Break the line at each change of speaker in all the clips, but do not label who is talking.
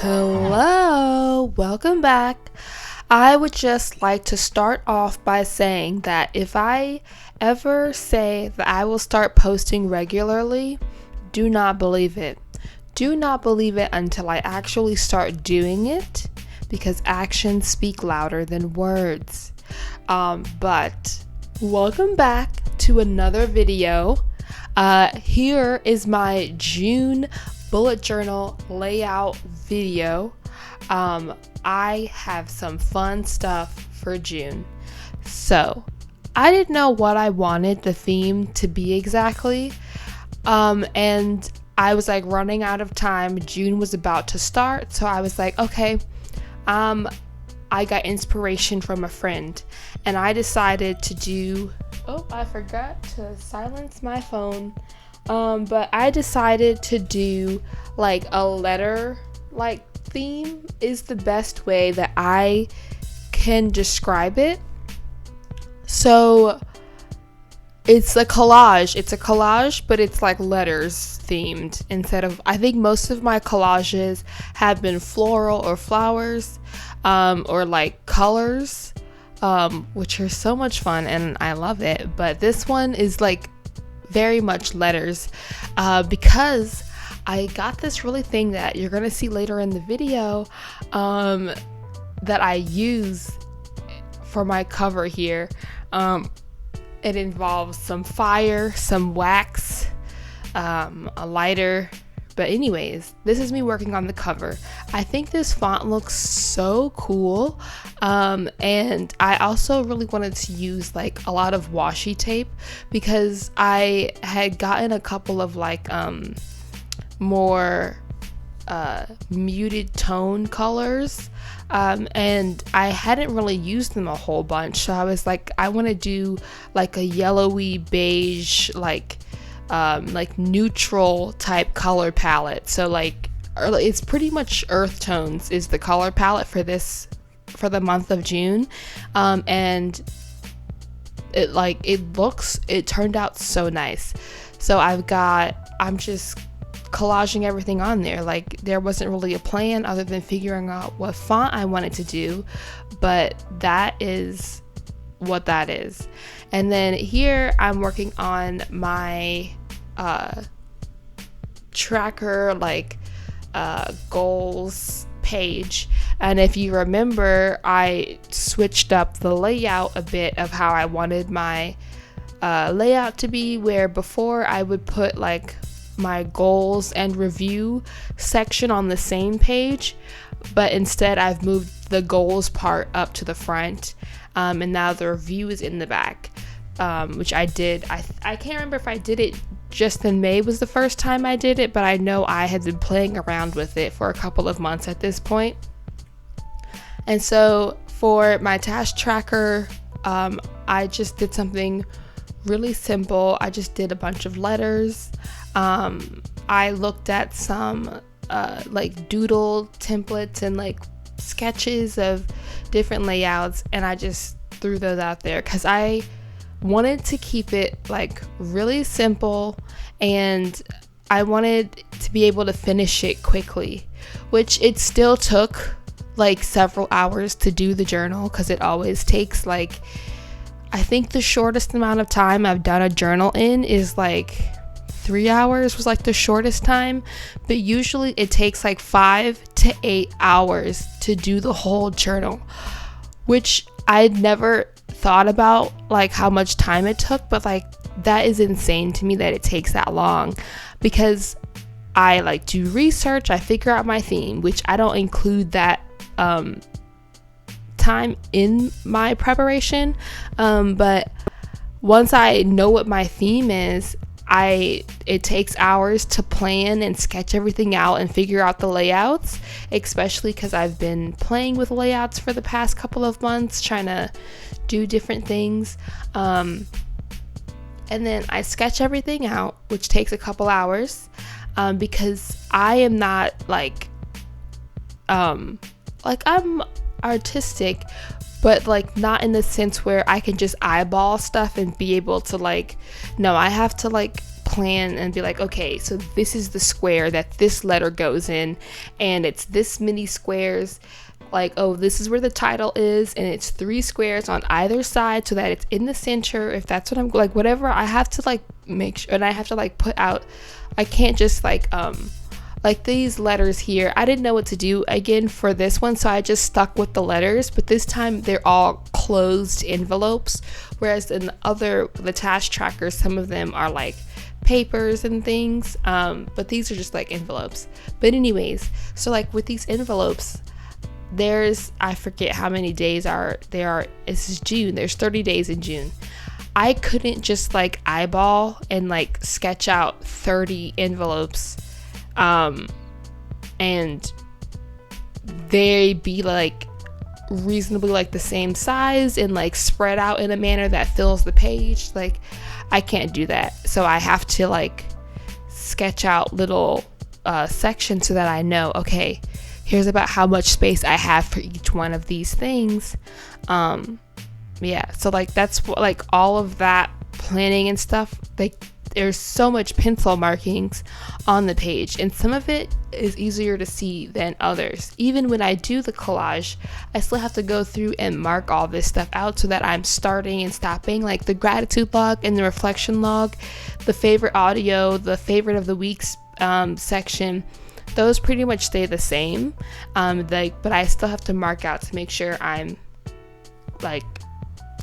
Hello, welcome back. I would just like to start off by saying that if I ever say that I will start posting regularly, do not believe it. Do not believe it until I actually start doing it, because actions speak louder than words. But welcome back to another video. Here is my June bullet journal layout video. I have some fun stuff for June. So I didn't know what I wanted the theme to be exactly. And I was like running out of time. June was about to start. So I was like, okay, I got inspiration from a friend and I decided to do, I forgot to silence my phone. But I decided to do like a letter like theme is the best way that I can describe it. So it's a collage, but it's like letters themed instead of, I think most of my collages have been floral or flowers, or like colors, which are so much fun and I love it. But this one is like very much letters, because I got this really thing that you're gonna see later in the video, that I use for my cover here. It involves some fire, some wax, a lighter. But anyways, this is me working on the cover. I think this font looks so cool. And I also really wanted to use like a lot of washi tape because I had gotten a couple of like more muted tone colors, and I hadn't really used them a whole bunch. So I was like, I want to do like a yellowy beige, like neutral type color palette. So like it's pretty much earth tones is the color palette for the month of June, and it turned out so nice. So I'm just collaging everything on there. Like there wasn't really a plan other than figuring out what font I wanted to do, but that is what that is. And then here I'm working on my tracker, like goals page. And if you remember, I switched up the layout a bit of how I wanted my layout to be, where before I would put like my goals and review section on the same page, but instead I've moved the goals part up to the front, and now the review is in the back, which I did. I can't remember if I did it just in May was the first time I did it, but I know I had been playing around with it for a couple of months at this point. And so for my task tracker, I just did something really simple. I just did a bunch of letters. I looked at some like doodle templates and like sketches of different layouts, and I just threw those out there because I wanted to keep it like really simple, and I wanted to be able to finish it quickly, which it still took like several hours to do the journal, because it always takes like, I think the shortest amount of time I've done a journal in is like 3 hours was like the shortest time, but usually it takes like 5 to 8 hours to do the whole journal, which I'd never thought about like how much time it took, but like that is insane to me that it takes that long, because I like do research, I figure out my theme, which I don't include that time in my preparation, but once I know what my theme is, it takes hours to plan and sketch everything out and figure out the layouts, especially because I've been playing with layouts for the past couple of months, trying to do different things, and then I sketch everything out, which takes a couple hours, because I am not like I'm artistic, but like not in the sense where I can just eyeball stuff and be able to like, no, I have to like plan and be like, okay, so this is the square that this letter goes in, and it's this many squares. Like, oh, this is where the title is, and it's 3 squares on either side so that it's in the center. If that's what I'm like, whatever, I have to like make sure, and I have to like put out, I can't just like these letters here, I didn't know what to do again for this one, so I just stuck with the letters, but this time they're all closed envelopes, whereas in the task trackers, some of them are like papers and things, but these are just like envelopes. But anyways, so like with these envelopes, I forget how many days there are. This is June, there's 30 days in June. I couldn't just like eyeball and like sketch out 30 envelopes and they be like reasonably like the same size and like spread out in a manner that fills the page. Like, I can't do that, so I have to like sketch out little sections so that I know, okay, here's about how much space I have for each one of these things. Yeah, so like that's what, like all of that planning and stuff, like there's so much pencil markings on the page, and some of it is easier to see than others. Even when I do the collage, I still have to go through and mark all this stuff out so that I'm starting and stopping, like the gratitude log and the reflection log, the favorite audio, the favorite of the week's section. Those pretty much stay the same, but I still have to mark out to make sure I'm like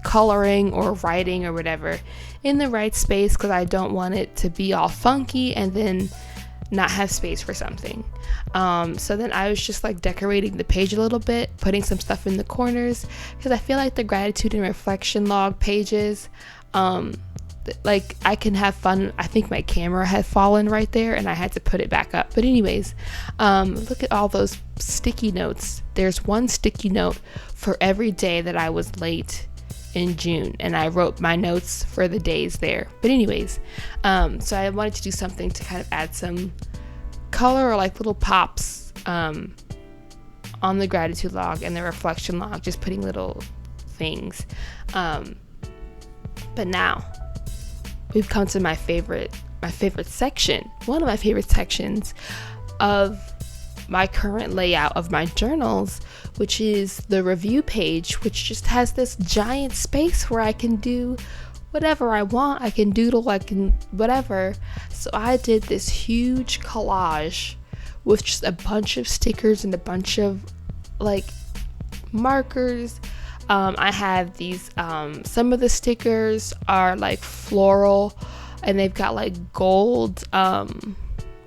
coloring or writing or whatever in the right space, because I don't want it to be all funky and then not have space for something. So then I was just like decorating the page a little bit, putting some stuff in the corners, because I feel like the gratitude and reflection log pages, like I can have fun. I think my camera had fallen right there and I had to put it back up. But anyways, look at all those sticky notes. There's one sticky note for every day that I was late in June, and I wrote my notes for the days there. But anyways, so I wanted to do something to kind of add some color or like little pops on the gratitude log and the reflection log, just putting little things. But now we've come to my favorite section, one of my favorite sections of my current layout of my journals, which is the review page, which just has this giant space where I can do whatever I want. I can doodle, I can whatever. So I did this huge collage with just a bunch of stickers and a bunch of like markers. I have these, some of the stickers are like floral and they've got like gold,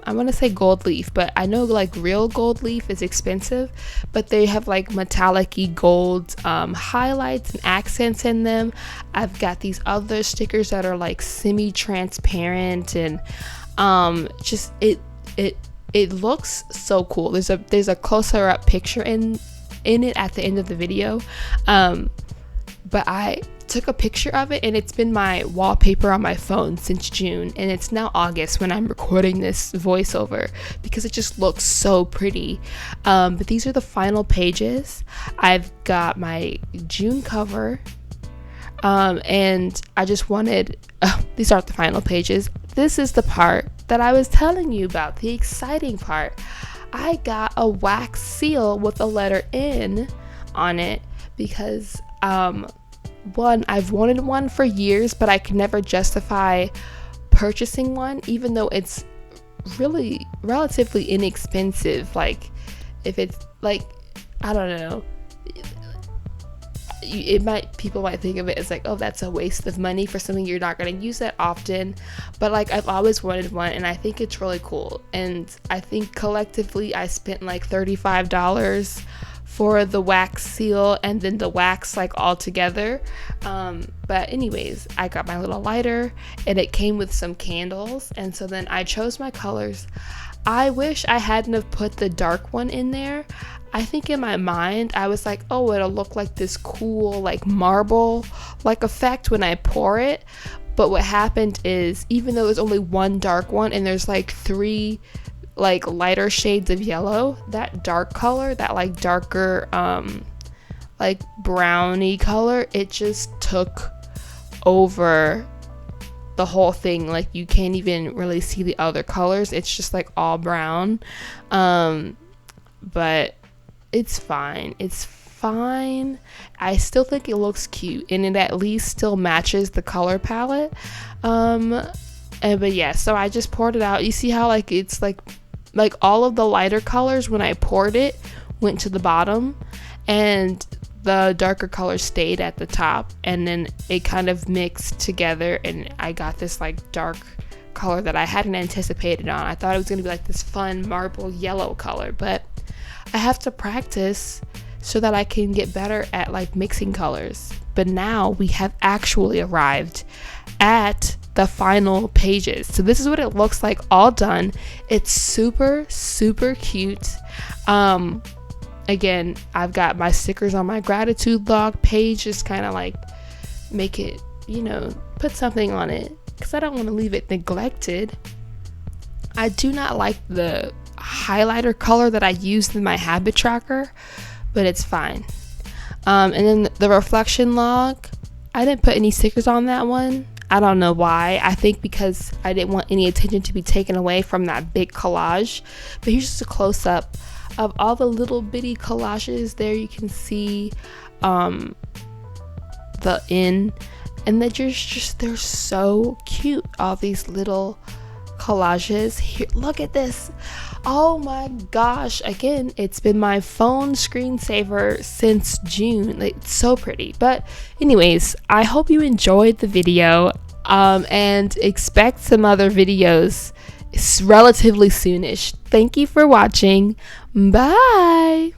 I want to say gold leaf, but I know like real gold leaf is expensive, but they have like metallic-y gold highlights and accents in them. I've got these other stickers that are like semi-transparent, and just it looks so cool. There's a closer up picture in it at the end of the video, but I took a picture of it and it's been my wallpaper on my phone since June, and it's now August when I'm recording this voiceover because it just looks so pretty. But these are the final pages. I've got my June cover, and I just wanted these aren't the final pages. This is the part that I was telling you about, the exciting part. I got a wax seal with a letter N on it because one, I've wanted one for years, but I could never justify purchasing one, even though it's really relatively inexpensive. Like, if it's like, I don't know, people might think of it as like, oh, that's a waste of money for something you're not going to use that often, but like I've always wanted one and I think it's really cool. And I think collectively I spent like $35 for the wax seal and then the wax like all together. But anyways, I got my little lighter and it came with some candles, and so then I chose my colors. I wish I hadn't have put the dark one in there. I think in my mind I was like, oh, it'll look like this cool like marble like effect when I pour it. But what happened is, even though there's only one dark one and there's like 3 like lighter shades of yellow, that dark color, that like darker like browny color, it just took over the whole thing, like you can't even really see the other colors. It's just like all brown. But it's fine. It's fine. I still think it looks cute, and it at least still matches the color palette. But yeah, so I just poured it out. You see how like it's like all of the lighter colors when I poured it went to the bottom, and the darker colors stayed at the top, and then it kind of mixed together, and I got this like dark color that I hadn't anticipated on. I thought it was going to be like this fun marble yellow color, but I have to practice so that I can get better at like mixing colors. But now we have actually arrived at the final pages. So this is what it looks like all done. It's super cute. Again, I've got my stickers on my gratitude log page, just kind of like make it, you know, put something on it because I don't want to leave it neglected. I do not like the highlighter color that I used in my habit tracker, but it's fine. And then the reflection log, I didn't put any stickers on that one. I don't know why. I think because I didn't want any attention to be taken away from that big collage. But here's just a close-up of all the little bitty collages. There you can see the and they're so cute, all these little collages. Here, look at this. Oh my gosh, again, it's been my phone screensaver since June. It's so pretty. But anyways, I hope you enjoyed the video, and expect some other videos relatively soonish. Thank you for watching. Bye.